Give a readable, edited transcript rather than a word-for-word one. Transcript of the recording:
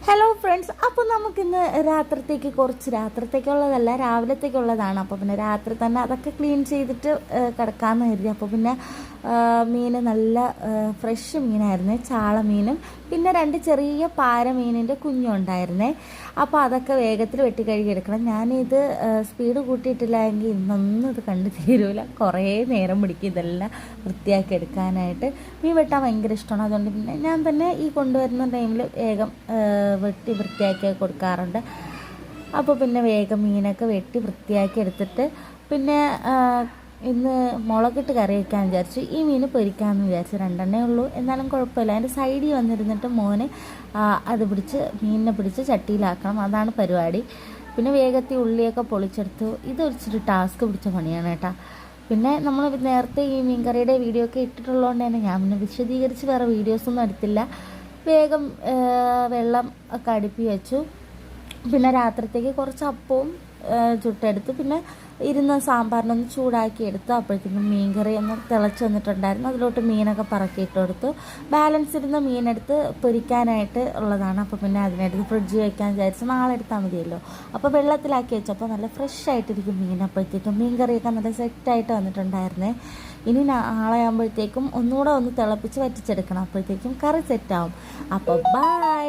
Hello friends, അപ്പോൾ നമുക്കിന്ന് രാത്രിത്തേക്കുള്ളതല്ല, രാവിലത്തേക്കുള്ളതാണ്. അപ്പോൾ പിന്നെ രാത്രി തന്നെ അതൊക്കെ ക്ലീൻ ചെയ്തിട്ട് കിടക്കാമെന്ന് കരുതി. അപ്പോൾ പിന്നെ മീൻ നല്ല ഫ്രഷ് മീനായിരുന്നേ, ചാള മീനും പിന്നെ 2 ചെറിയ പാര മീനിൻ്റെ കുഞ്ഞും ഉണ്ടായിരുന്നേ. അപ്പോൾ അതൊക്കെ വേഗത്തിൽ വെട്ടി കഴുകി എടുക്കണം. ഞാനിത് സ്പീഡ് കൂട്ടിയിട്ടില്ല എങ്കിൽ ഇന്നൊന്നും ഇത് കണ്ടു തീരൂല, കുറേ നേരം പിടിക്കും ഇതെല്ലാം വൃത്തിയാക്കി എടുക്കാനായിട്ട്. മീൻ വെട്ടാൻ ഭയങ്കര ഇഷ്ടമാണ്. അതുകൊണ്ട് പിന്നെ ഞാൻ തന്നെ ഈ കൊണ്ടുവരുന്ന ടൈമിൽ വേഗം വെട്ടി വൃത്തിയാക്കി കൊടുക്കാറുണ്ട്. അപ്പോൾ പിന്നെ വേഗം മീനൊക്കെ വെട്ടി വൃത്തിയാക്കി എടുത്തിട്ട് പിന്നെ ഇന്ന് മുളകിട്ട് കറി വയ്ക്കാൻ വിചാരിച്ചു. ഈ മീൻ പൊരിക്കാമെന്ന് വിചാരിച്ചു. 2 എണ്ണേ ഉള്ളൂ, എന്നാലും കുഴപ്പമില്ല. അതിൻ്റെ സൈഡിൽ വന്നിരുന്നിട്ട് മോന് അത് മീനിനെ പിടിച്ച് ചട്ടിയിലാക്കണം, അതാണ് പരിപാടി. പിന്നെ വേഗത്തിൽ ഉള്ളിയൊക്കെ പൊളിച്ചെടുത്തു. ഇത് ഇച്ചിരി ടാസ്ക് പിടിച്ച പണിയാണ് കേട്ടോ. പിന്നെ നമ്മൾ നേരത്തെ ഈ മീൻകറിയുടെ വീഡിയോ ഒക്കെ ഇട്ടിട്ടുള്ളതുകൊണ്ട് തന്നെ ഞാൻ പിന്നെ വിശദീകരിച്ച് വേറെ വീഡിയോസൊന്നും എടുത്തില്ല. വേഗം വെള്ളം ഒക്കെ അടുപ്പി വെച്ചു. പിന്നെ രാത്രിത്തേക്ക് കുറച്ച് അപ്പവും ചുട്ടെടുത്ത് പിന്നെ ഇരുന്ന സാമ്പാറിനൊന്ന് ചൂടാക്കി എടുത്തു. അപ്പോഴത്തേക്കും മീൻകറി ഒന്ന് തിളച്ച് വന്നിട്ടുണ്ടായിരുന്നു. അതിലോട്ട് മീനൊക്കെ പറക്കിയിട്ട് കൊടുത്തു. ബാലൻസ് ഇരുന്ന മീനെടുത്ത് പൊരിക്കാനായിട്ട് ഉള്ളതാണ്. അപ്പോൾ പിന്നെ അതിനെടുത്ത് ഫ്രിഡ്ജിൽ വയ്ക്കാൻ വിചാരിച്ചു, നാളെ എടുത്താൽ മതിയല്ലോ. അപ്പോൾ വെള്ളത്തിലാക്കി വെച്ചപ്പോൾ നല്ല ഫ്രഷ് ആയിട്ടിരിക്കും മീൻ. അപ്പോഴത്തേക്കും മീൻകറിയൊക്കെ നല്ല സെറ്റായിട്ട് വന്നിട്ടുണ്ടായിരുന്നേ. ഇനി നാളെ ആകുമ്പോഴത്തേക്കും ഒന്നുകൂടെ ഒന്ന് തിളപ്പിച്ച് വറ്റിച്ചെടുക്കണം. അപ്പോഴത്തേക്കും കറി സെറ്റാവും. അപ്പോൾ ബൈ.